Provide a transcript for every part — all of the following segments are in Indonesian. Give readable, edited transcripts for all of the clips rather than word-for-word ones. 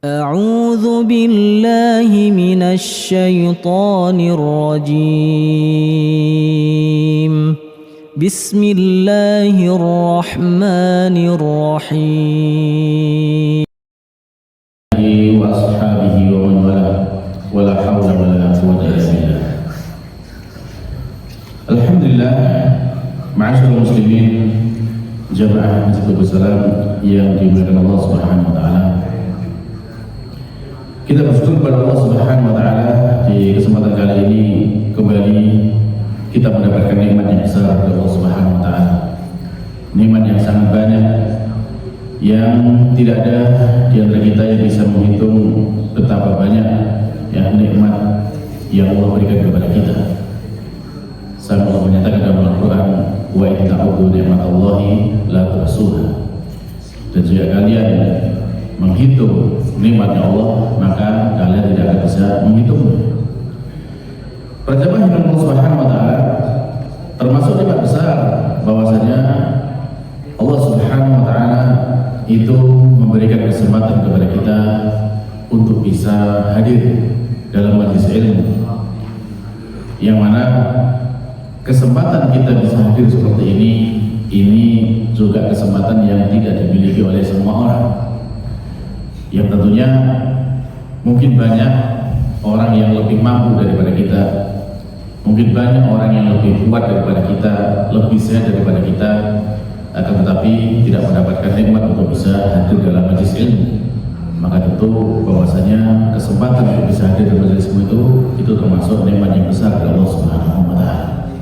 أعوذ بالله من الشيطان الرجيم بسم الله الرحمن الرحيم وأصحابه ومن والاه ولا حول ولا قوة إلا بالله. Alhamdulillah, ma'asyiral muslimin, jamaah Masjidul Salam yang dimuliakan Allah Subhanahu wa taala. Kita bersyukur kepada Allah Subhanahu wa taala di kesempatan kali ini kembali kita mendapatkan nikmat yang besar dari Allah Subhanahu wa taala. Nikmat yang sangat banyak yang tidak ada di antara kita yang bisa menghitung betapa banyak ya nikmat yang Allah berikan kepada kita. Sang Allah menyatakan dalam Al-Quran, wa in ta'udhu ni'matallahi la tuhsuha. Dan jika kalian menghitung nikmatnya Allah, maka kalian tidak akan bisa menghitungnya. Perjamaah Allah Subhanahu wa taala termasuk nikmat besar bahwasanya Allah Subhanahu wa taala itu memberikan kesempatan kepada kita untuk bisa hadir dalam majelis ilmu, yang mana kesempatan kita bisa hadir seperti ini juga kesempatan yang tidak dimiliki oleh semua orang. Yang tentunya mungkin banyak orang yang lebih mampu daripada kita, mungkin banyak orang yang lebih kuat daripada kita, lebih sehat daripada kita, akan tetapi tidak mendapatkan nikmat untuk bisa hadir dalam majelis ilmu. Maka tentu bahwasanya kesempatan untuk bisa hadir dalam majelis ilmu itu termasuk nikmat yang besar dari Allah Subhanahu wa taala.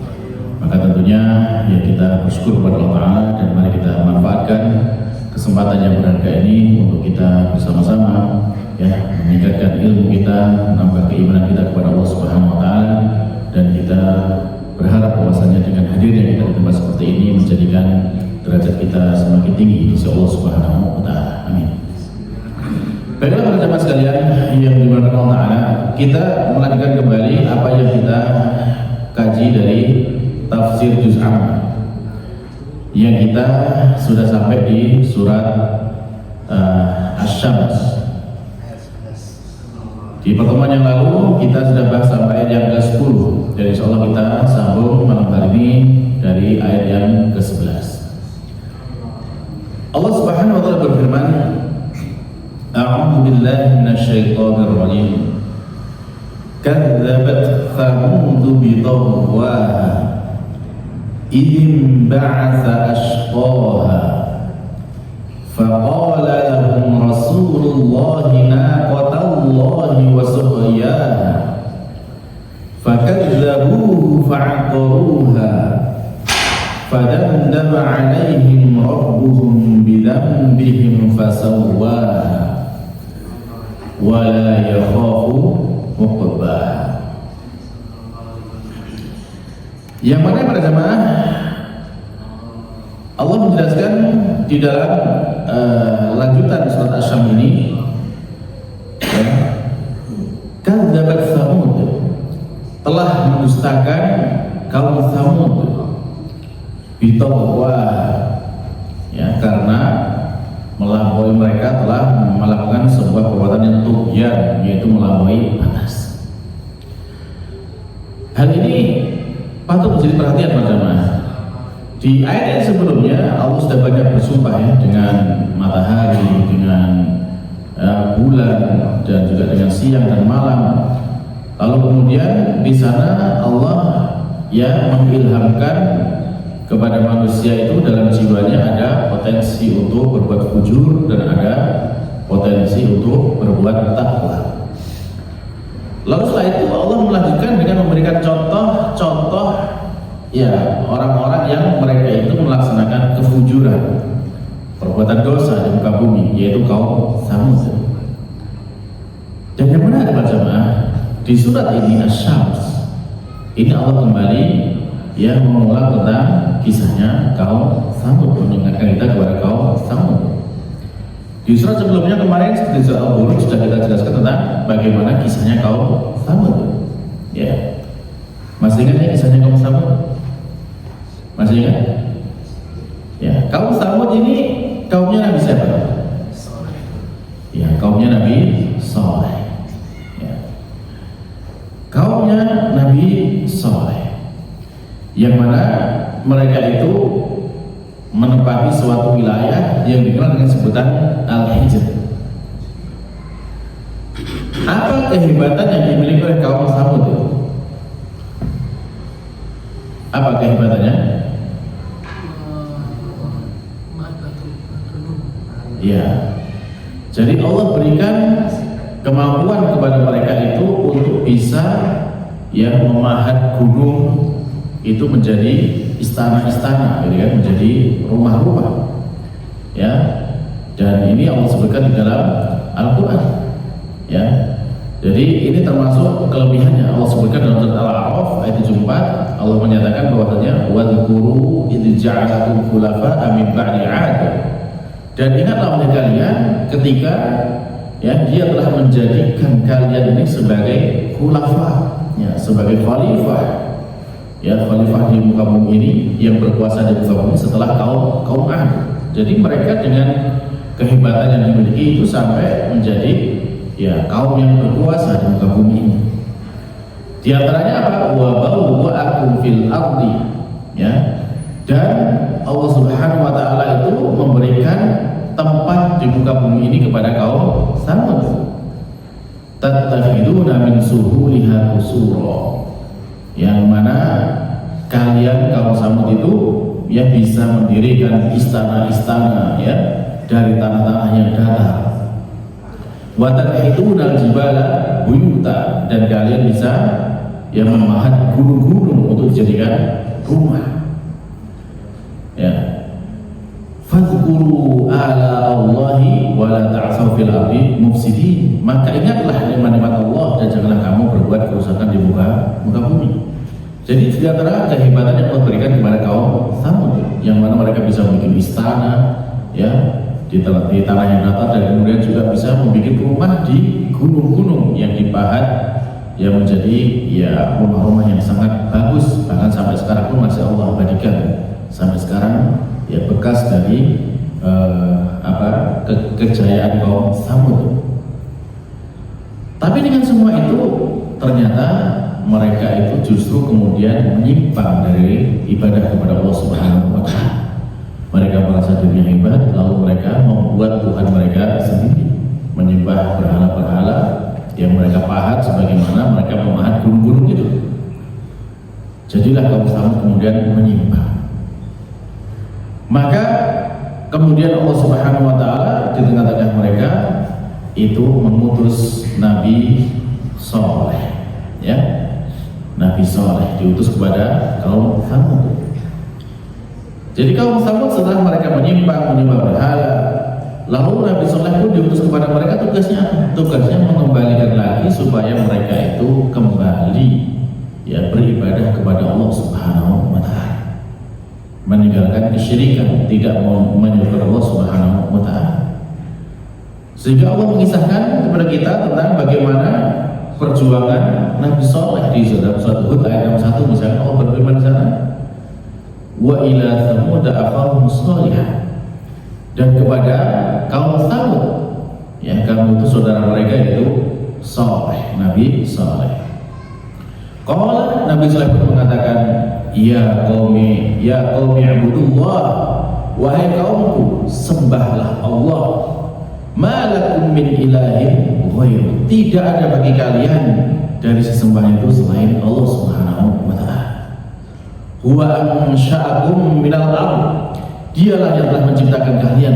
Maka tentunya ya kita bersyukur kepada Allah Ta'ala, dan mari kita manfaatkan kesempatan yang berharga ini untuk kita bersama-sama ya meningkatkan ilmu kita, menambah keimanan kita kepada Allah Subhanahu wa taala, dan kita berharap bahwasanya dengan hadirnya kita di tempat seperti ini menjadikan derajat kita semakin tinggi di sisi Allah Subhanahu wa taala. Amin. Baiklah para jemaah sekalian yang dimuliakan Allah Ta'ala, kita melanjutkan kembali apa yang kita kaji dari tafsir juz amma, yang kita sudah sampai di surat Asy-Syams. Di pertemuan yang lalu kita sudah bahas sampai ayat yang ke-10, dan insyaallah kita sambung malam hari ini dari ayat yang ke-11. Allah Subhanahu wa taala berfirman, A'udzu billahi minasyaitonir rajim. Kadzabat Thamud bi tawwaha idh ba'atha ashqaha faqala lahum rasulullahi naqatallahi wa suqyaha fakadzabuhu fa'aqaruha fadamdama 'alaihim rabbuhum bidhanbihim fasawwaha wa la yakhafu uqbaha. Yang mana para jemaah, Allah menjelaskan di dalam lanjutan surat Asy-Syams ini, kadzabat Tsamud, telah mendustakan kaum Tsamud bitawwa, ya karena melampaui, mereka telah melakukan sebuah perbuatan yang tughyan, yaitu melampaui batas. Hal ini patut menjadi perhatian para jemaah. Di ayat sebelumnya Allah sudah banyak bersumpah ya dengan matahari, dengan bulan, dan juga dengan siang dan malam. Lalu kemudian di sana Allah ya mengilhamkan kepada manusia itu dalam jiwanya ada potensi untuk berbuat fujur dan ada potensi untuk berbuat takwa. Lalu setelah itu Allah melanjutkan dengan memberikan contoh-contoh ya orang-orang yang mereka itu melaksanakan kefujuran, perbuatan dosa di muka bumi, yaitu kaum Tsamud. Dan yang menarik para jemaah, di surat ini Asy-Syams ini Allah kembali ya mengulang tentang kisahnya kaum Tsamud, mengingatkan kita kepada kaum Tsamud. Di surat sebelumnya kemarin seperti surat Al-Buruj sudah kita jelaskan tentang bagaimana kisahnya kaum Tsamud. Ya, masih ingat ya kisahnya kaum Tsamud? Masih ingat? Ya, kaum Tsamud ini kaumnya Nabi siapa? Ya, kaumnya Nabi Saleh. Ya. Kaumnya Nabi Saleh, yang mana mereka itu menempati suatu wilayah yang dikenal dengan sebutan Al-Hijr. Apa kehebatan yang dimiliki oleh kaum Tsamud itu? Apa kehebatannya? Ya, jadi Allah berikan kemampuan kepada mereka itu untuk bisa ya memahat gunung itu menjadi istana-istana, gitu kan, menjadi rumah-rumah. Ya, dan ini Allah sebutkan di dalam Al-Quran. Ya, jadi ini termasuk kelebihannya. Allah sebutkan dalam surat Al-A'raf ayat 74, Allah menyatakan bahwasanya wadhkuru idz ja'alakum khulafa'a min ba'di 'ad. Dan ingatlah oleh kalian ketika ya dia telah menjadikan kalian ini sebagai khulafa, ya, sebagai khalifah, ya, khalifah di muka bumi ini yang berkuasa di muka bumi setelah kaum 'ad. Jadi mereka dengan kehebatan yang dimiliki itu sampai menjadi ya kaum yang berkuasa di muka bumi ini. Di antaranya apa? Wa bawwa'akum fil ardi, ya. Dan Allah Subhanahu wa taala itu memberikan tempat di muka bumi ini kepada kaum Tsamud. Tattakhiduna min suhuliha qusura, yang mana kalian kaum Tsamud itu ya bisa mendirikan istana-istana ya dari tanah-tanah yang datar. Wa takhiduna al-jibala buyuta, dan kalian bisa ya memahat gunung-gunung untuk dijadikan rumah. Ya, fadhkuru ala Allahi wa la ta'tsaw fil ardi mufsidin. Maka ingatlah nikmat-nikmat Allah dan janganlah kamu berbuat kerusakan di muka bumi. Jadi di antara kehebatan yang Allah berikan kepada kaum Tsamud, yang mana mereka bisa membuat istana ya di tanah yang datar, dan kemudian juga bisa membuat rumah di gunung-gunung yang dipahat yang menjadi ya rumah-rumah yang sangat bagus. Bahkan sampai sekarang pun masih Allah abadikan sampai sekarang ya bekas dari kejayaan kaum Tsamud. Tapi dengan semua itu ternyata mereka itu justru kemudian menyimpang dari ibadah kepada Allah Subhanahu wa taala. Mereka merasa dirinya hebat, lalu mereka membuat Tuhan mereka sendiri, menyembah berhala-berhala yang mereka pahat sebagaimana mereka memahat gunung-gunung itu. Jadilah kaum Tsamud kemudian menyimpang. Maka kemudian Allah Subhanahu wa taala di tengah-tengah mereka itu mengutus Nabi Saleh, ya. Nabi Saleh diutus kepada kaum Tsamud. Jadi kaum Tsamud setelah mereka menyembah berhala, lalu Nabi Saleh pun diutus kepada mereka. Tugasnya mengembalikan lagi supaya mereka itu kembali ya beribadah kepada Allah Subhanahu wa taala, meninggalkan kesyirikan, tidak menyembah Allah Subhanahu wa taala. Sehingga Allah mengisahkan kepada kita tentang bagaimana perjuangan Nabi Saleh di dalam surat Hud ayat 61, misalnya Allah berfirman di sana, wa ila thamud akhahum shalihah, dan kepada kaum Tsamud yang kamu itu saudara mereka itu Saleh, Nabi Saleh. Qala, Nabi Saleh pun mengatakan, ya qaumi ibudullah, wahai kaumku sembahlah Allah, malakum min ilahin ghairu, tidak ada bagi kalian dari sesembahan itu selain Allah Subhanahu wa taala. Huwa ansha'akum minal ardh, dialah yang telah menciptakan kalian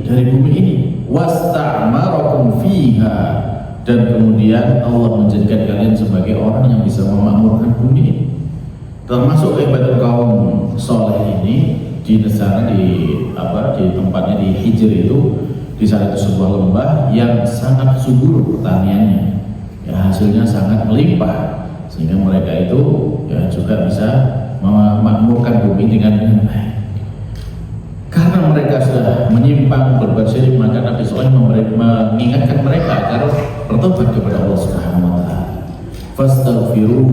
dari bumi ini, wasta'marakum fiha, dan kemudian Allah menjadikan kalian sebagai orang yang bisa memakmurkan bumi ini. Termasuk kehebatan kaum Saleh ini di sana di tempatnya di Hijr itu, di sana itu sebuah lembah yang sangat subur pertaniannya, ya hasilnya sangat melimpah, sehingga mereka itu ya juga bisa memakmurkan bumi dengan baik. Karena mereka sudah menyimpang berbuat syirik, maka Nabi Saleh mengingatkan mereka agar bertobat kepada Allah Subhanahu wa taala. Fastaghfiru,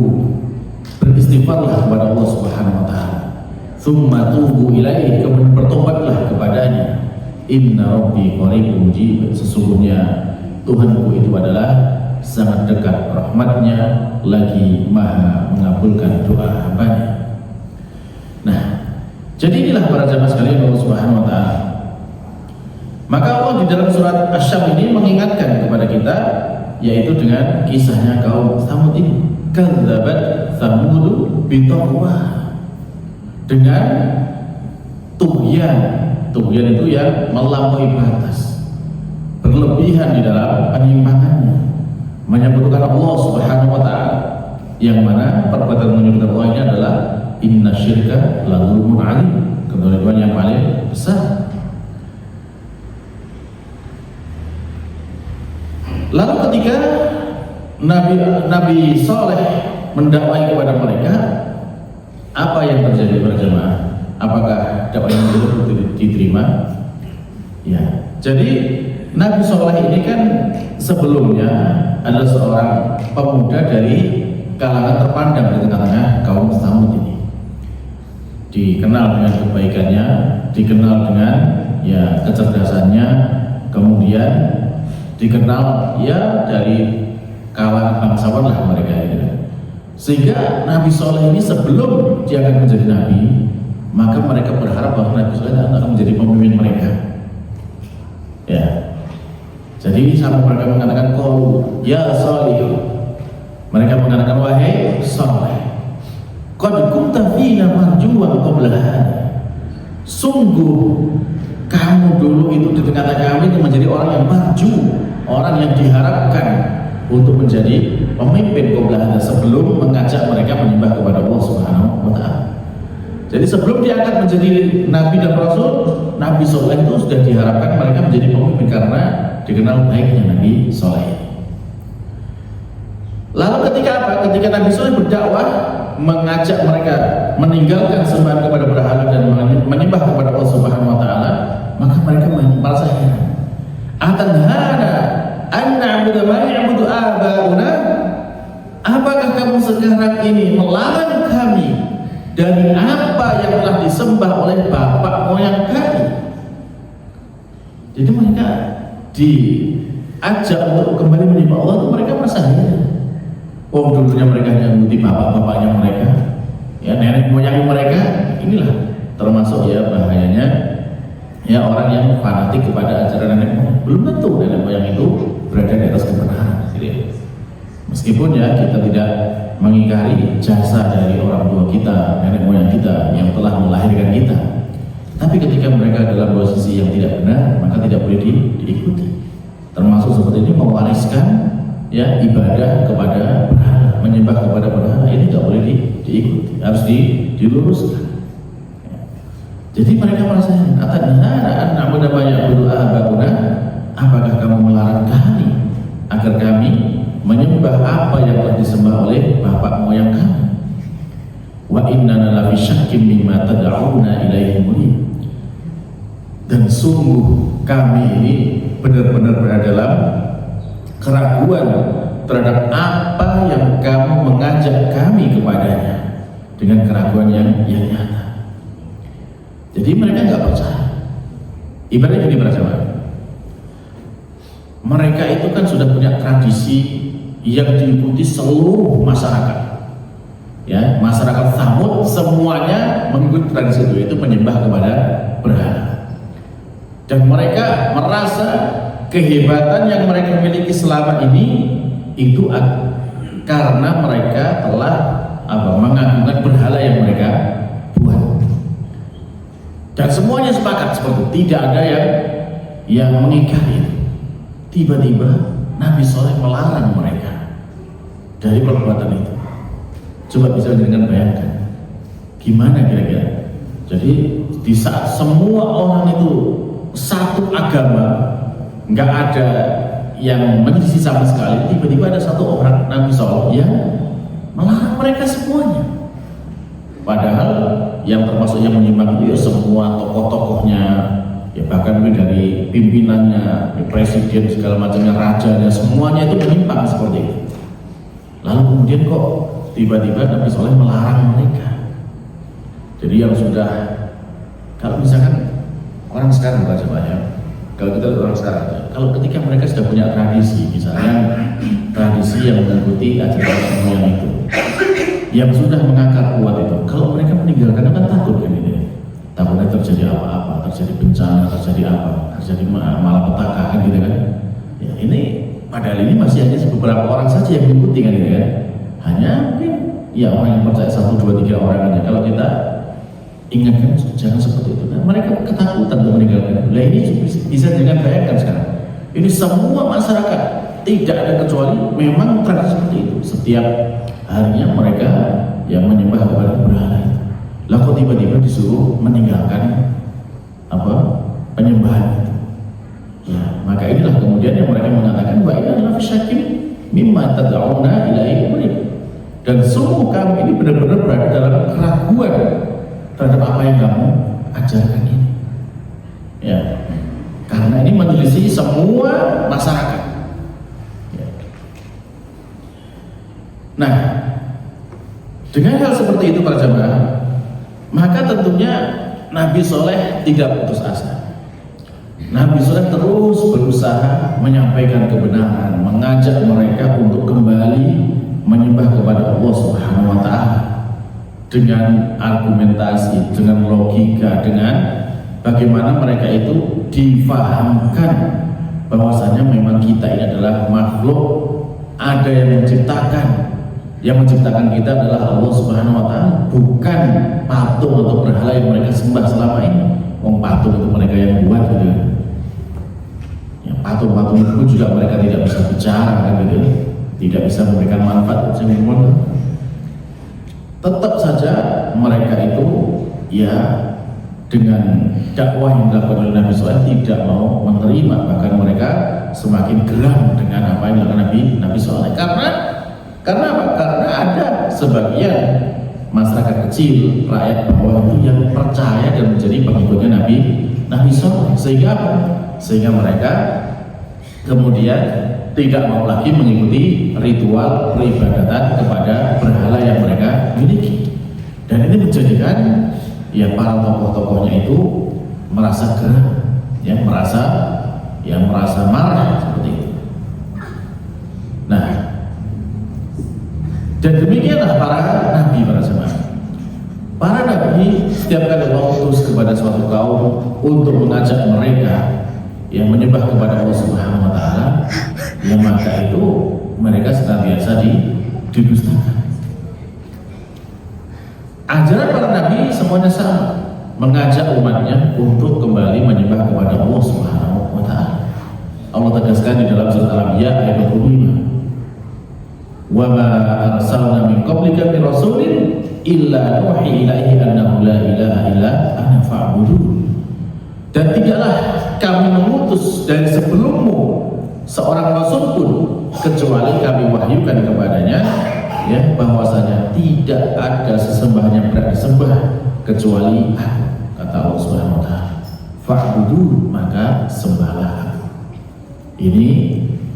beristighfarlah kepada Allah Subhanahu wa taala. Tsumma tubu ilaihi, kemudian bertobatlah kepadanya. Inna Rabbi qaribun mujib, sesungguhnya Tuhanku itu adalah sangat dekat rahmatnya, lagi maha mengabulkan doa hambanya. Nah, jadi inilah para jamaah sekalian Allah Subhanahu wa Ta'ala. Maka Allah di dalam surat Asy-Syams ini mengingatkan kepada kita, yaitu dengan kisahnya kaum Tsamud ini. Kadzabat Tsamudu bitaqwa, dengan tughyan. Tughyan itu yang melampaui batas, berlebihan di dalam penyimpangannya, menyebutkan Allah Subhanahu wa Ta'ala, yang mana perbuatan menyebutkan Allah ini adalah inna syirka la dzulmun 'adzim, kezaliman yang paling besar. Lalu ketika Nabi Saleh mendakwai kepada mereka, apa yang terjadi pada jemaah? Apakah dakwahnya itu diterima? Ya. Jadi Nabi Saleh ini kan sebelumnya adalah seorang pemuda dari kalangan terpandang di tengah-tengah kaum Tsamud ini. Dikenal dengan kebaikannya, dikenal dengan ya kecerdasannya, kemudian dikenal ya dari kalangan bangsawan lah mereka gitu. Sehingga Nabi Saleh ini sebelum dia akan menjadi nabi, maka mereka berharap bahwa Nabi Saleh akan menjadi pemimpin mereka. Ya. Jadi sampai mereka mengatakan qalu ya Salih. Mereka mengatakan wahai Saleh, qad kunta fina marjuwan qabla hadha. Sungguh kamu dulu itu di tengah kami itu menjadi orang yang maju, orang yang diharapkan untuk menjadi pemimpin qabla hadha, sebelum mengajak mereka menyembah kepada Allah Subhanahu wa Ta'ala. Jadi sebelum diangkat menjadi nabi dan rasul, Nabi Saleh itu sudah diharapkan mereka menjadi pemimpin karena dikenal baiknya Nabi Saleh. Lalu ketika apa? Ketika Nabi Saleh berdakwah, mengajak mereka meninggalkan sembahan kepada berhala dan menyembah kepada Allah Subhanahu wa Ta'ala, maka mereka merasa heran. Atanhana an na'budu ma ya'budu abauna? Apakah kamu sekarang ini melarang kami dari apa yang telah disembah oleh bapak moyang kami? Jadi mereka diajak untuk kembali menyembah Allah itu mereka merasa heran. Oh, dulunya mereka hanya mengikuti bapak-bapaknya mereka, ya nenek moyang mereka. Inilah termasuk ya bahayanya ya orang yang fanatik kepada ajaran nenek moyang. Belum tentu nenek moyang itu berada di atas kebenaran. Meskipun ya kita tidak mengingkari jasa dari orang tua kita, nenek moyang kita yang telah melahirkan kita, tapi ketika mereka dalam posisi yang tidak benar, maka tidak boleh diikuti. Termasuk seperti ini mewariskan ya ibadah kepada berhala, menyembah kepada berhala, ini tidak boleh diikuti, harus diluruskan. Ya. Jadi mereka merasa na'budu ma ya'budu abauna, apakah kamu melarang kami agar kami menyembah apa yang telah disembah oleh bapak moyang kami? Wa innana la fi syakkin mimma tad'una ilaihi murib. Dan sungguh kami ini benar-benar berada dalam keraguan terhadap apa yang kamu mengajak kami kepadanya, dengan keraguan yang nyata. Jadi mereka nggak percaya. Ibaratnya gini para jemaah, mereka itu kan sudah punya tradisi yang diikuti seluruh masyarakat. Ya, masyarakat Tsamud semuanya mengikuti tradisi itu menyembah kepada berhala. Dan mereka merasa kehebatan yang mereka miliki selama ini itu karena mereka telah mengagungkan berhala yang mereka buat. Dan semuanya sepakat seperti itu, tidak ada yang mengingkari. Tiba-tiba Nabi Saleh melarang mereka dari perbuatan itu. Coba bisa dengan bayangkan gimana kira-kira. Jadi di saat semua orang itu satu agama, nggak ada yang menyelisih sama sekali, tiba-tiba ada satu orang Nabi Saleh yang melarang mereka semuanya. Padahal yang termasuk yang menyimpang itu ya semua tokoh-tokohnya, ya bahkan dari pimpinannya, ya presiden segala macamnya, rajanya, semuanya itu menyimpang seperti itu. Lalu kemudian kok tiba-tiba Nabi Saleh melarang mereka. Jadi yang sudah, kalau misalkan orang sekarang baca banyak, Kalau kita orang sekarang, kalau ketika mereka sudah punya tradisi, misalnya tradisi yang mengikuti ajaran moyang itu, yang sudah mengakar kuat itu, kalau mereka meninggalkan kan takut kan gitu ya. Takutnya terjadi apa-apa, terjadi bencana, terjadi apa, terjadi malapetaka kan gitu kan. Ya, ini padahal ini masih hanya beberapa orang saja yang mengikuti kan gitu ya. Hanya mungkin ya orang yang percaya 1, 2, 3 orang aja. Kalau kita ingatkan jangan seperti itu. Nah, mereka ketakutan untuk meninggalkan. Nah ini bisa dengan bayangkan sekarang. Ini semua masyarakat tidak ada kecuali memang tradisi seperti itu. Setiap harinya mereka yang menyembah kepada berhala itu. Lah kok tiba-tiba disuruh meninggalkan apa penyembahan itu. Ya, maka inilah kemudian yang mereka mengatakan bahwa ini adalah syakim mimma tad'una ilaihi murid. Dan semua kami ini benar-benar berada dalam keraguan terhadap apa yang kamu ajarkan ini. Ya, karena ini menyelisih semua masyarakat. Ya. Nah, dengan hal seperti itu para jamaah, maka tentunya Nabi Soleh tidak putus asa. Nabi Soleh terus berusaha menyampaikan kebenaran, mengajak mereka untuk kembali menyembah kepada Allah Subhanahu wa Ta'ala dengan argumentasi, dengan logika, dengan bagaimana mereka itu difahamkan bahwasanya memang kita ini adalah makhluk, ada yang menciptakan kita adalah Allah Subhanahu wa Ta'ala, bukan patung atau berhala yang mereka sembah selama ini. Patung itu mereka yang buat gitu. Ya, patung-patung itu pun juga mereka tidak bisa bicara kan gitu. Tidak bisa memberikan manfaat. Tetap saja mereka itu ya dengan dakwah yang dilakukan oleh Nabi SAW tidak mau menerima, bahkan mereka semakin geram dengan apa yang dilakukan Nabi SAW. Karena apa? Karena ada sebagian masyarakat kecil, rakyat bawah itu yang percaya dan menjadi pengikutnya Nabi SAW. Sehingga mereka kemudian tidak mau lagi mengikuti ritual peribadatan kepada berhala yang mereka miliki. Dan ini menjadikan ya para tokoh-tokohnya itu merasa geram, ya merasa marah seperti itu. Nah, dan demikianlah para nabi, para jemaah. Para nabi setiap kali mengutus kepada suatu kaum untuk mengajak mereka yang menyembah kepada Allah Subhanahu wa Ta'ala, yang maka itu mereka senantiasa didustakan. Ajaran para nabi semuanya sama, mengajak umatnya untuk kembali menyembah kepada Allah Subhanahu wa Ta'ala. Allah tegaskan di dalam surat Al-Anbiya ayat 25, "Wa ma arsalna min qablika min rasulin illa nuhi ilaihi annahu la ilaha illa ana fa'budun." Dan tidaklah kami mengutus dari sebelummu seorang rasul pun kecuali kami wahyukan kepadanya ya bahwasanya tidak ada sesembahan yang berhak disembah kecuali Aku, kata Allah Subhanahu wa Ta'ala. Fa'budu, maka sembahlah. Ini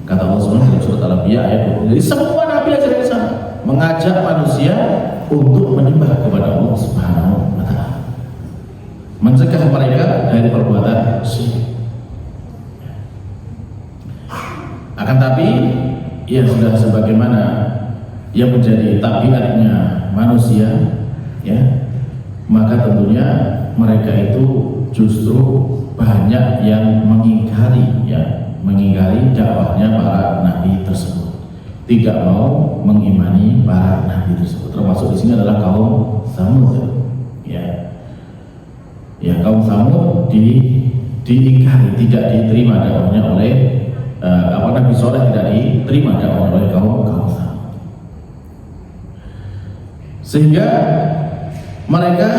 kata Allah Subhanahu wa Ta'ala surat Al-Anbiya ayat 20. Jadi semua nabi ajaran sama, mengajak manusia untuk menyembah kepada Allah Subhanahu wa Ta'ala, mencegah mereka dari perbuatan syirik. Akan tapi ya sudah sebagaimana yang menjadi tabiatnya manusia, ya, maka tentunya mereka itu justru banyak yang mengingkari dakwahnya para nabi tersebut, tidak mau mengimani para nabi tersebut. Termasuk di sini adalah kaum Tsamud, ya. Ya, kaum Tsamud diingkari, tidak diterima dakwahnya oleh Nabi Soleh, tidak diterima dakwah oleh kaum Tsamud. Sehingga mereka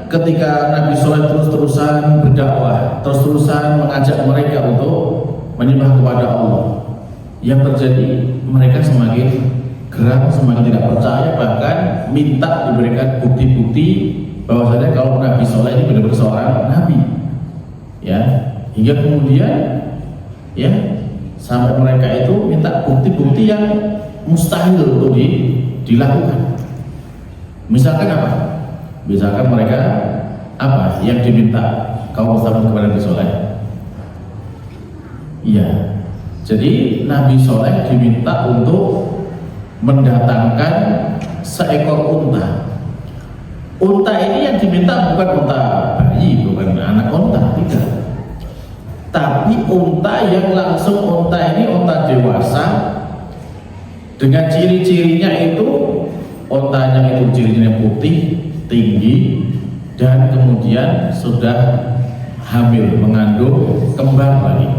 ketika Nabi Soleh terus-terusan berdakwah, terus-terusan mengajak mereka untuk menyembah kepada Allah, yang terjadi mereka semakin geram, semakin tidak percaya, bahkan minta diberikan bukti-bukti bahwasanya kalau Nabi Soleh ini benar-benar seorang nabi, ya, hingga kemudian ya sampai mereka itu minta bukti-bukti yang mustahil untuk dilakukan. Misalkan apa? Misalkan mereka apa yang diminta kaum Tsamud kepada Nabi Soleh? Iya. Jadi Nabi Soleh diminta untuk mendatangkan seekor unta. Unta ini yang diminta bukan unta bayi, bukan anak unta, tidak. Tapi unta yang langsung unta ini unta dewasa dengan ciri-cirinya itu untanya itu cirinya putih, tinggi, dan kemudian sudah hamil, mengandung kembar lagi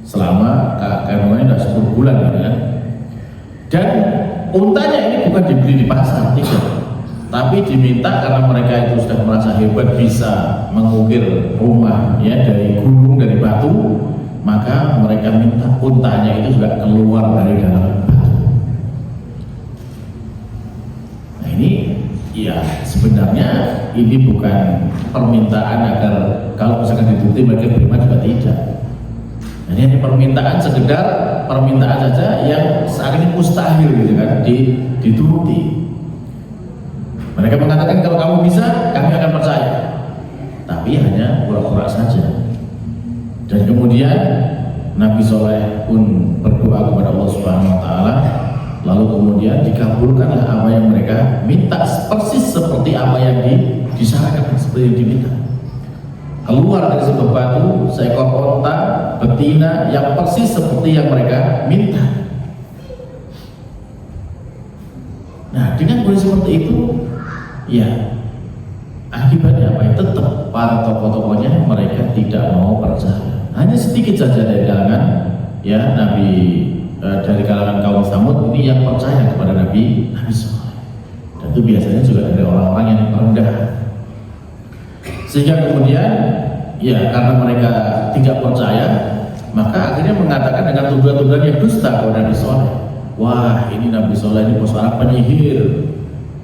selama kandungannya sudah 10 bulan gitu kan. Dan untanya ini bukan dibeli di pasar, tidak, tapi diminta karena mereka itu sudah merasa hebat bisa mengukir rumah ya dari gunung, dari batu, maka mereka minta untanya itu juga keluar dari dalam batu. Nah ini ya sebenarnya ini bukan permintaan agar kalau misalkan dituruti mereka terima, juga tidak. Nah, ini permintaan sekedar permintaan saja yang saat ini mustahil gitu kan dituruti. Mereka mengatakan kalau kamu bisa, kami akan percaya, tapi hanya pura-pura saja. Dan kemudian Nabi Soleh pun berdoa kepada Allah Subhanahu Wa Taala, lalu kemudian dikabulkanlah apa yang mereka minta, persis seperti apa yang disyaratkan, seperti yang diminta. Keluar dari sebuah batu seekor onta betina yang persis seperti yang mereka minta. Nah, dengan kondisi seperti itu, ya akibatnya apa? Ya, tetap para tokoh-tokohnya mereka tidak mau percaya. Hanya sedikit saja dari kalangan ya Nabi dari kalangan kaum Samud ini yang percaya kepada Nabi Soleh. Dan itu biasanya juga dari orang-orang yang rendah. Sehingga kemudian ya karena mereka tidak percaya, maka akhirnya mengatakan dengan tuduhan-tuduhan yang dusta kepada Nabi Soleh. Wah, ini Nabi Soleh ini seorang penyihir.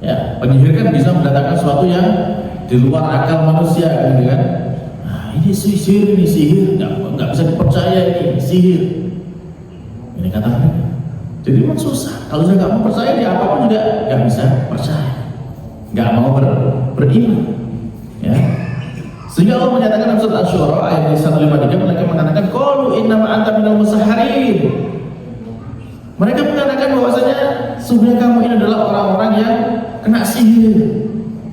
Ya, penyihir kan bisa mendatangkan sesuatu yang di luar akal manusia, gitu kan? Nah, ini sihir, nggak bisa dipercaya, ini sihir. Ini kata mereka. Jadi memang susah. Kalau saya nggak mau percaya, dia apapun juga nggak bisa percaya, nggak mau beriman. Ya. Sehingga Allah menyatakan dalam surat Asy-Syu'ara ayat 153, mereka mengatakan qalu innama anta minal musahharin. Mereka mengatakan bahwasanya sebenarnya kamu ini adalah orang-orang yang kena sihir.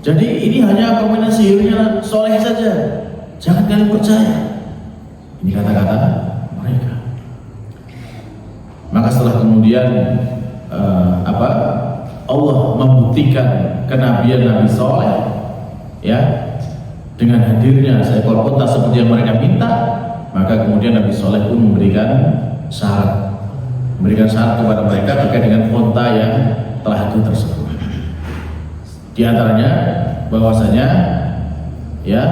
Jadi ini hanya permainan sihirnya Soleh saja. Jangan kalian percaya. Ini kata-kata mereka. Maka setelah kemudian Allah membuktikan kenabian Nabi Soleh, ya, dengan hadirnya seekor unta seperti yang mereka minta, maka kemudian Nabi Soleh pun memberikan syarat kepada mereka terkait dengan unta yang telah itu tersebut. Di antaranya bahwasanya ya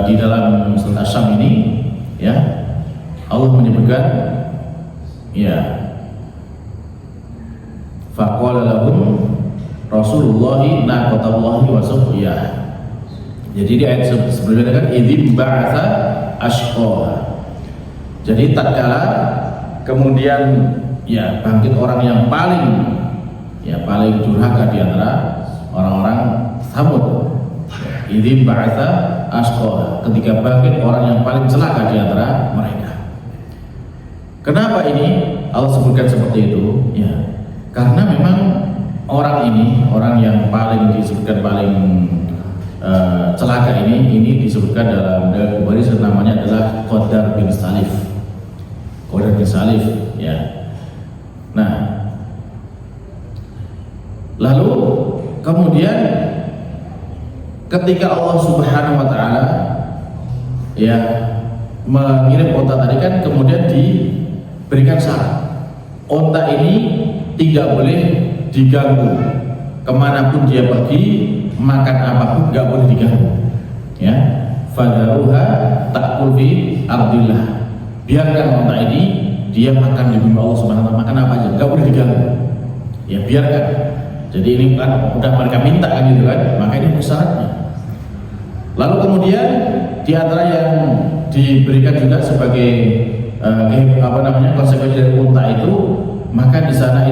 di dalam surat Asy-Syam ini ya Allah menyebutkan ya faqala lahum Rasulullah naqatallahi wa suqiyah. Jadi di ayat sebelumnya kan idzin ba'atsa ashqaha. Jadi tatkala kemudian ya bangkit orang yang paling durhaka di antara orang-orang Samud. Idzin ba'atsa ashqaha, ketika bangkit orang yang paling celaka di antara mereka. Kenapa ini Allah sebutkan seperti itu? Ya, karena memang orang yang paling disebutkan paling celaka ini disebutkan dalam Bukhari, namanya adalah Qadar bin Salif. Ya. Nah, lalu kemudian ketika Allah Subhanahu Wa Taala ya mengirim unta tadi kan, kemudian diberikan syarat, unta ini tidak boleh diganggu, kemanapun dia pergi, makan apapun nggak boleh diganggu. Ya, fadharuha ta'kul fi ardillah. Biarkan unta ini dia makan di bumi Allah Subhanahu Wa Taala, makan apa aja, nggak boleh diganggu. Ya biarkan. Jadi ini kan udah mereka minta kan gitu kan, maka ini syaratnya. Lalu kemudian di antara yang diberikan juga sebagai konsekuensi dari unta itu, maka di sana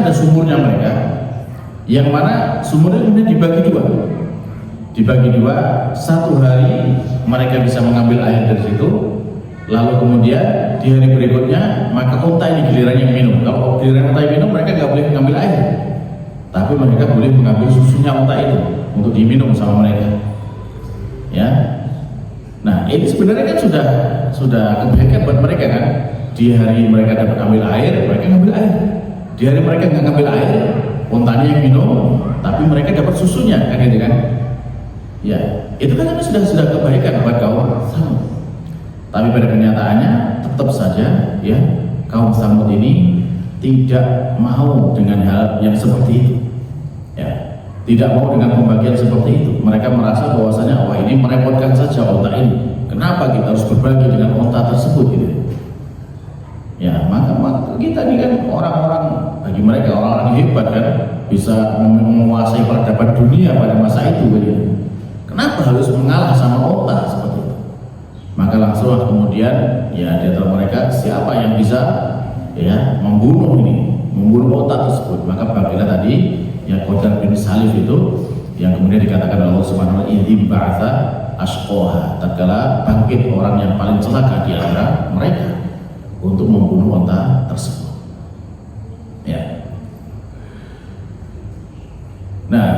ada sumurnya mereka, yang mana sumurnya kemudian dibagi dua. dibagi dua, satu hari mereka bisa mengambil air dari situ, lalu kemudian di hari berikutnya maka unta ini gilirannya minum. Kalau giliran unta minum, mereka nggak boleh mengambil air, tapi mereka boleh mengambil susunya unta itu untuk diminum sama mereka. Ya, nah ini sebenarnya kan sudah kebaikan buat mereka kan. Di hari mereka dapat ambil air, mereka ngambil air. Di hari mereka nggak ngambil air, untanya yang minum, tapi mereka dapat susunya, kan gitu kan? Ya, itu kan sudah kebaikan buat kaum Samud. Tapi pada kenyataannya tetap saja ya kaum Samud ini tidak mau dengan hal yang seperti itu. Ya, tidak mau dengan pembagian seperti itu. Mereka merasa bahwasanya wah ini merepotkan saja unta ini. Kenapa kita harus berbagi dengan unta tersebut gitu? Ya, maka kita ini kan orang-orang, bagi mereka orang-orang hebat kan, bisa menguasai peradaban dunia pada masa itu gitu. Kenapa harus mengalah sama unta seperti itu? Maka langsung kemudian ya di antara mereka siapa yang bisa ya membunuh unta tersebut. Maka bagilah tadi yang Qadar bin Salif itu yang kemudian dikatakan oleh Allah Subhanahu wa taala idhim ba'atha ashqaha, tatkala bangkit orang yang paling celaka di antara mereka untuk membunuh unta tersebut. Ya. Nah,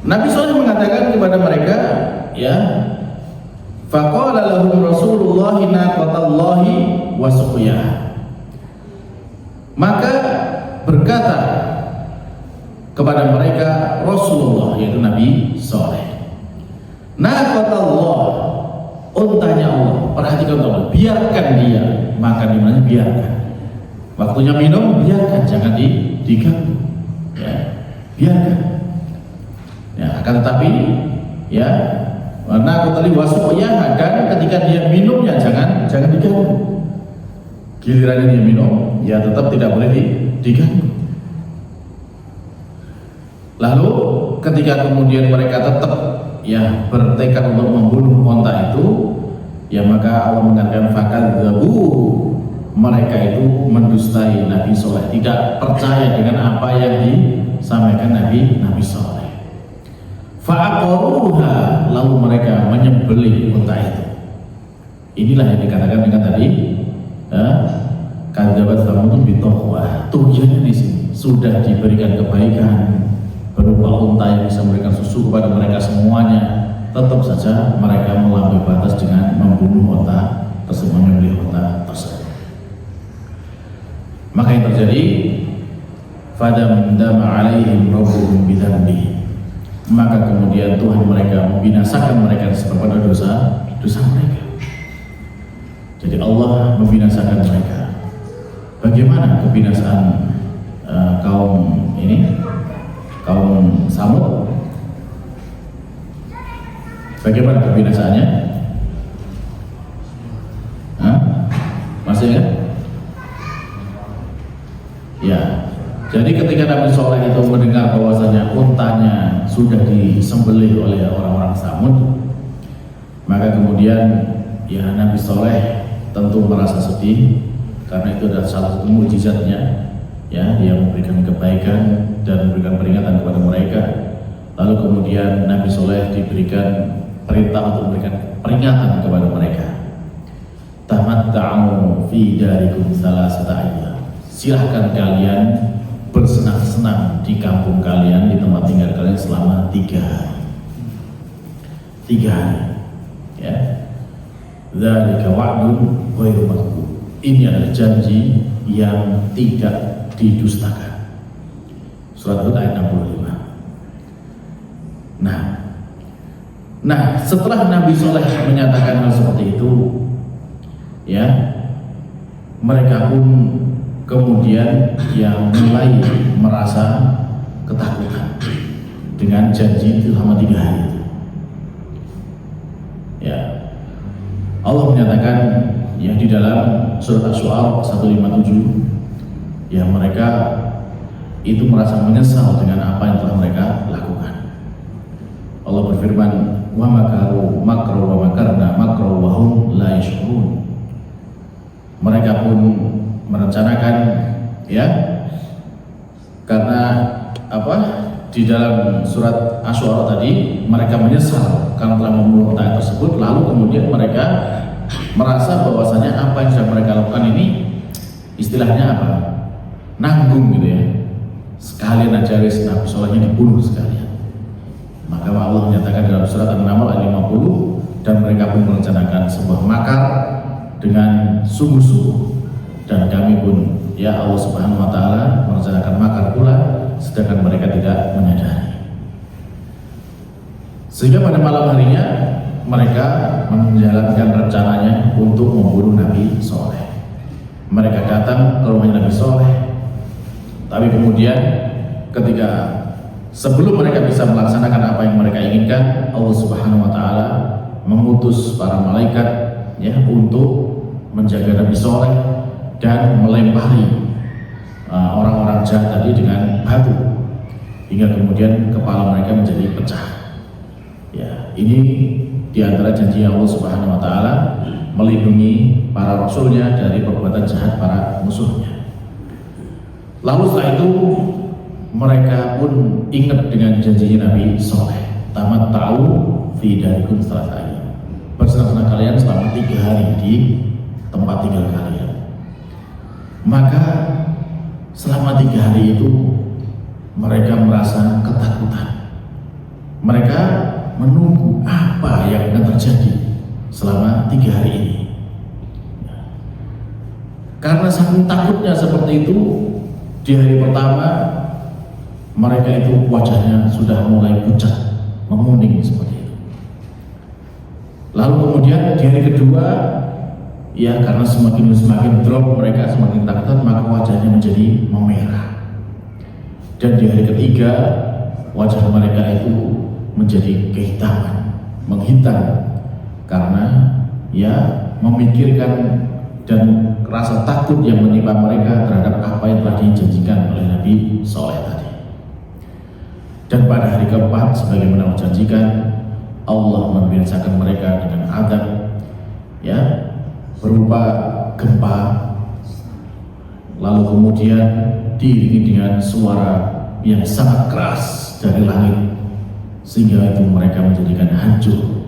Nabi SAW mengatakan kepada mereka, ya, faqala lahum Rasulullah naqatallahi wa suqyaha. Maka berkata kepada mereka Rasulullah, yaitu Nabi Saleh, naqatallah, untanya Allah, perhatikan Allah, biarkan dia makan di mana, biarkan. Waktunya minum, biarkan, jangan diganggu. Ya, biarkan. Ya, akan tetapi ya, karena aku tadi wasuqyaha, dan ketika dia minumnya jangan diganggu. Gilirannya dia minum, ya tetap tidak boleh diganggu. Lalu ketika kemudian mereka tetap ya bertekad untuk membunuh unta itu, ya maka Allah mengatakan fakadzabu, mereka itu mendustai Nabi Saleh, tidak percaya dengan apa yang disampaikan Nabi Saleh. Fa'aqaruha, lalu mereka menyembelih unta itu. Inilah yang dikatakan dengan tadi kadzabat Tsamud bitohwah. Tujuannya di sini sudah diberikan kebaikan berupa unta yang bisa memberikan susu kepada mereka semuanya, tetap saja mereka melampaui batas dengan membunuh unta tersebut, menyembelih unta tersebut. Maka yang terjadi, fadamdama alaihim rabbuhum bidzambihim, maka kemudian Tuhan mereka membinasakan mereka disebabkan dosa mereka. Jadi Allah membinasakan mereka. Bagaimana kebinasaan kaum Samud? Bagaimana kebinasaannya? Masih ingat? Ya. Jadi ketika Nabi Saleh itu mendengar bahwasanya untanya sudah disembelih oleh orang-orang Samud, maka kemudian ya Nabi Saleh tentu merasa sedih, karena itu adalah salah satu mukjizatnya, ya, dia memberikan kebaikan dan memberikan peringatan kepada mereka. Lalu kemudian Nabi Saleh diberikan perintah untuk memberikan peringatan kepada mereka. Tamatta'u fi darikum salasata ayyam. Silahkan kalian bersenang-senang di kampung kalian, di tempat tinggal kalian selama 3 hari. 3 hari. Ya. Dzalika wa'dun ghairu makdzub. Ini adalah janji yang tidak didustakan. Surat Hud ayat 65. Nah, setelah Nabi Saleh menyatakan hal seperti itu, ya, mereka pun kemudian yang mulai merasa ketakutan dengan janji itu selama 3 hari itu. Ya, Allah menyatakan ya di dalam surat Asy-Syu'ara 157, ya mereka itu merasa menyesal dengan apa yang telah mereka lakukan. Allah berfirman, wa makaru makra wa makarna makra wa hum la yash'urun. Mereka pun merencanakan, ya, karena di dalam surat Asy-Syu'ara tadi, mereka menyesal karena telah membunuh otak tersebut, lalu kemudian mereka merasa bahwasanya apa yang sudah mereka lakukan ini istilahnya apa? Nanggung gitu ya. Sekalian aja Nabi Solehnya dibunuh sekalian. Maka Allah menyatakan dalam surat An-Naml ayat 50, dan mereka pun merencanakan sebuah makar dengan sungguh-sungguh, dan kami pun ya Allah Subhanahu wa taala merencanakan makar pula sedangkan mereka tidak menyadari. Sehingga pada malam harinya mereka menjalankan rencananya untuk membunuh Nabi Soleh. Mereka datang ke rumah Nabi Soleh, tapi kemudian ketika sebelum mereka bisa melaksanakan apa yang mereka inginkan, Allah Subhanahu wa taala mengutus para malaikat ya untuk menjaga Nabi Soleh dan melempari orang-orang jahat tadi dengan batu hingga kemudian kepala mereka menjadi pecah. Ya, ini diantara janji Allah Subhanahu wa taala melindungi para rasulnya dari perbuatan jahat para musuhnya. Lalu setelah itu mereka pun ingat dengan janjinya Nabi Soleh. Tamat tahu fi darikum salataya. Bersenang-senang kalian selama 3 hari di tempat tinggal kalian. Maka selama 3 hari itu mereka merasa ketakutan. Mereka menunggu apa yang akan terjadi selama 3 hari ini. Karena saking takutnya seperti itu, di hari pertama mereka itu wajahnya sudah mulai pucat, menguning seperti itu. Lalu kemudian di hari kedua, ya karena semakin drop mereka, semakin takut, maka wajahnya menjadi memerah. Dan di hari ketiga wajah mereka itu menjadi kehitaman, menghitam, karena ya memikirkan dan rasa takut yang menimpa mereka terhadap apa yang telah dijanjikan oleh Nabi Soleh tadi. Dan pada hari keempat, sebagaimana dijanjikan, Allah membinasakan mereka dengan azab ya berupa gempa, lalu kemudian diiringi dengan suara yang sangat keras dari langit, sehingga itu mereka menjadikan hancur.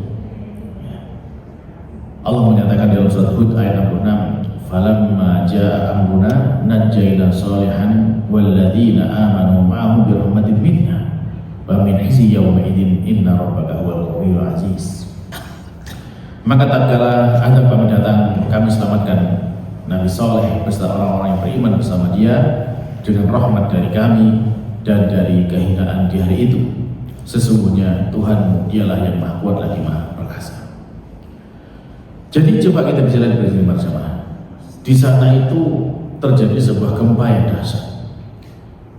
Allah menyatakan dalam surat Hud ayat 66, falamma jaa amruna najjayna sholihan walladzina amanu ma'ahu bi rahmatin minna wa min khizyi yawma idzin inna rabbaka huwal qawiyyul aziz. Maka tatkala azab kami datang, kami selamatkan Nabi Soleh beserta orang-orang yang beriman bersama dia dengan rahmat dari kami dan dari kehinaan di hari itu. Sesungguhnya Tuhanmu dialah yang maha kuat lagi maha perkasa. Jadi coba kita bisa lihat bersama bersama. Di sana itu terjadi sebuah gempa yang dahsyat.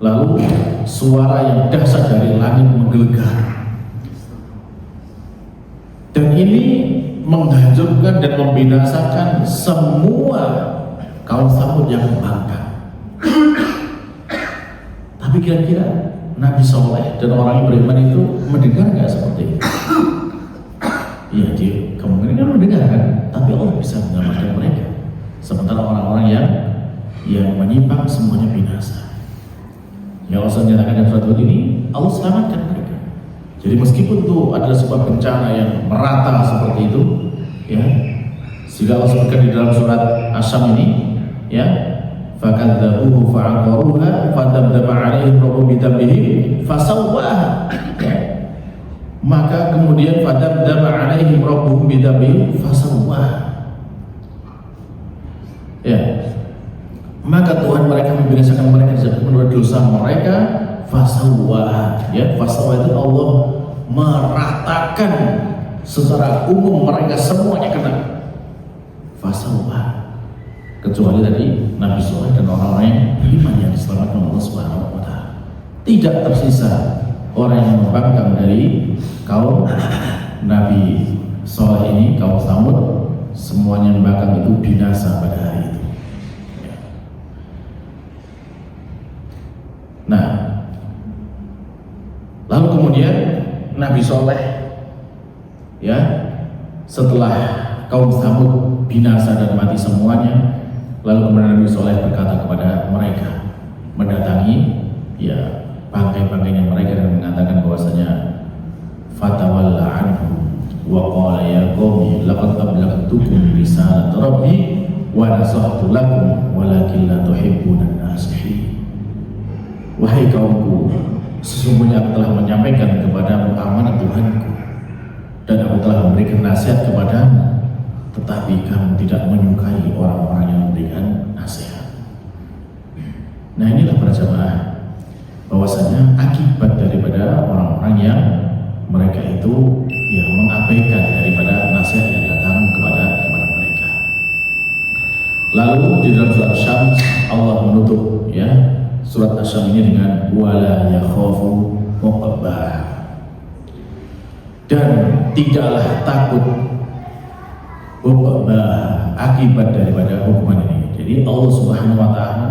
Lalu suara yang dahsyat dari langit menggelegar. Dan ini menghancurkan dan membinasakan semua kaum Tsamud yang membangkang. Tapi kira-kira Nabi Soleh dan orang yang beriman itu mendengar nggak seperti itu? Iya, dia kemungkinan mendengar kan, tapi Allah bisa menyelamatkan mereka. Sementara orang-orang yang menyimpang semuanya binasa. Yang Allah nyatakan dalam surat ini, Allah selamatkan mereka. Jadi meskipun itu adalah sebuah bencana yang merata seperti itu, ya, sehingga Allah sebutkan di dalam surat Asy-Syams ini, ya, fakadzabuhu fa'aqaruha fadamdama 'alaihim rabbuhum bidambihim fasawwaha. Maka kemudian fadamdama 'alaihim rabbuhum bidambihim fasawwaha. Ya. Maka Tuhan mereka membinasakan mereka menurut dosa mereka, fasawwaha. Ya, fasawwaha itu Allah meratakan secara umum mereka semuanya kena. Fasawwaha. Kecuali tadi Nabi Soleh dan orang-orang yang beriman yang diselamatkan Allah Subhanahu wa taala. Tidak tersisa orang yang membangkang dari kaum Nabi Soleh ini, kaum Tsamud, semuanya membangkang itu binasa pada hari itu. Nah, lalu kemudian Nabi Soleh, ya, setelah kaum Tsamud binasa dan mati semuanya, lalu kemudian Nabi Soleh berkata kepada mereka, mendatangi ya bangkai-bangkainya mereka dan mengatakan bahwasanya fatawalla anhum wa qala ya qaumi laqad ablaghtukum risalat rabbi wa nasahtu lakum walakin la tuhibbuna an-nasihin. Wahai kaumku, sesungguhnya aku telah menyampaikan kepadamu amanat Tuhanku dan aku telah memberikan nasihat kepadamu, tetapi kamu tidak menyukai orang-orang yang memberikan nasihat. Nah, inilah para jamaah, bahwasanya akibat daripada orang-orang yang mereka itu mengabaikan daripada nasihat yang datang kepada mereka. Lalu di dalam surat Syams Allah menutup surat Asy-Syams ini dengan wala yakhafu uqbah, dan tidaklah takut uqbah, akibat daripada hukuman ini. Jadi Allah Subhanahu wa taala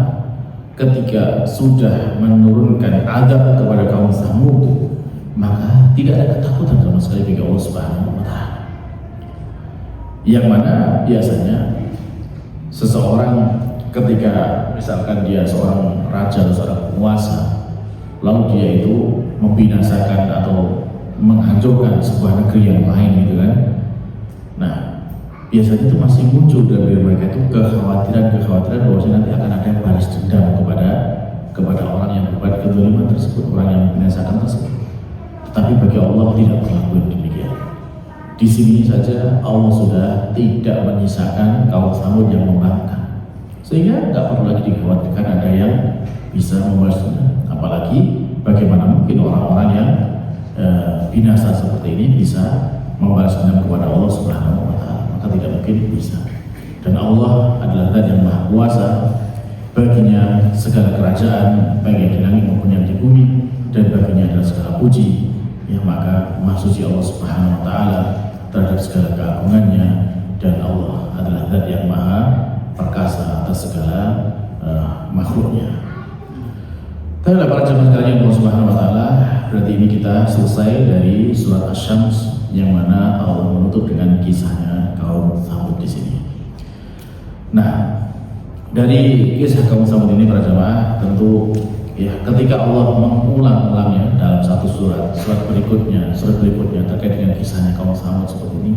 ketika sudah menurunkan azab kepada kaum Samud, maka tidak ada ketakutan sama sekali bagi Allah Subhanahu wa taala. Yang mana biasanya seseorang ketika misalkan dia seorang raja atau seorang penguasa, lalu dia itu membinasakan atau menghancurkan sebuah negeri yang lain gitu kan. Nah, biasanya itu masih muncul dari mereka itu kekhawatiran bahwa nanti akan ada balas dendam kepada orang yang berbuat kezaliman tersebut, orang yang membinasakan tersebut. Tetapi bagi Allah tidak berlaku demikian. Di sini saja Allah sudah tidak menyisakan kaum Samud yang membangkang, sehingga nggak perlu lagi dikhawatirkan ada yang bisa membalas dendam. Apalagi bagaimana mungkin orang-orang yang binasa seperti ini bisa membalas dendam kepada Allah Subhanahu wa taala? Maka tidak mungkin bisa. Dan Allah adalah Zat yang Maha Kuasa, baginya segala kerajaan baik yang di langit maupun yang di bumi, dan baginya adalah segala puji. Maka Maha Suci Allah Subhanahu wa taala terhadap segala keagungannya, dan Allah adalah Zat yang Maha Perkasa atas segala makhluknya. Tapi para jemaah sekalian Allah Subhanahu wa taala, berarti ini kita selesai dari surat Asy-Syams yang mana Allah menutup dengan kisahnya kaum Samud di sini. Nah, dari kisah kaum Samud ini para jemaah, tentu ketika Allah mengulang-ulangnya dalam satu surat berikutnya terkait dengan kisahnya kaum Samud seperti ini,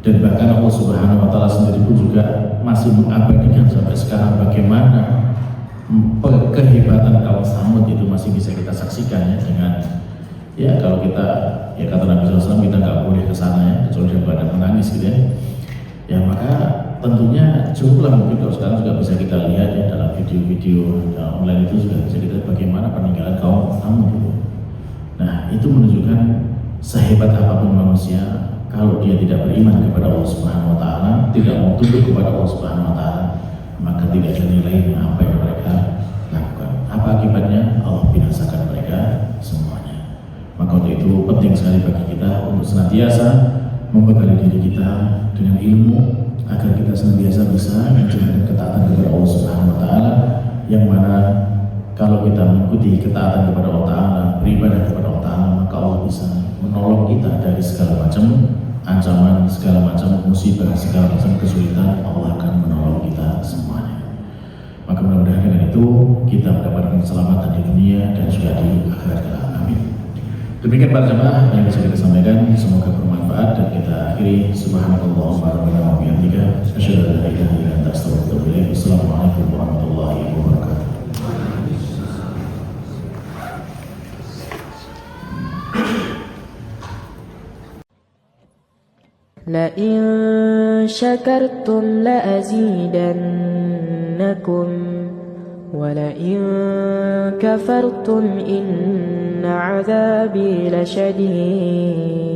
dan bahkan Allah Subhanahu wa taala sendiri pun juga masih mengabadikan sampai sekarang bagaimana kehebatan kaum Samud itu masih bisa kita saksikan dengan kalau kita kata Nabi SAW, kita nggak boleh ke sana kecuali daripada menangis gitu maka tentunya cukuplah mungkin kalau sekarang juga bisa kita lihat dalam video-video online itu juga bisa kita lihat bagaimana peninggalan kaum Samud itu. Nah, itu menunjukkan sehebat apapun manusia, kalau dia tidak beriman kepada Allah Subhanahu wa taala, tidak mau tunduk kepada Allah Subhanahu wa taala, maka tidak ada nilainya apa yang mereka lakukan. Apa akibatnya? Allah binasakan mereka semuanya. Maka untuk itu penting sekali bagi kita untuk senantiasa membekali diri kita dengan ilmu, agar kita senantiasa bisa menjalankan ketaatan kepada Allah Subhanahu wa taala, yang mana kalau kita mengikuti ketaatan kepada Allah taala, beribadah kepada Allah taala, maka Allah bisa menolong kita dari segala macam ancaman, segala macam musibah, segala macam kesulitan. Allah akan menolong kita semuanya. Maka mudah-mudahan dengan itu kita mendapatkan keselamatan di dunia dan juga di akhirat kelak. Amin. Demikian para jemaah yang bisa kita sampaikan, semoga bermanfaat, dan kita akhiri subhanallah wa bihamdika asyhadu an la ilaha illa anta astaghfiruka wa atubu ilaik. Assalamualaikum warahmatullahi wabarakatuh. لئن شكرتم لأزيدنكم ولئن كفرتم إن عذابي لشديد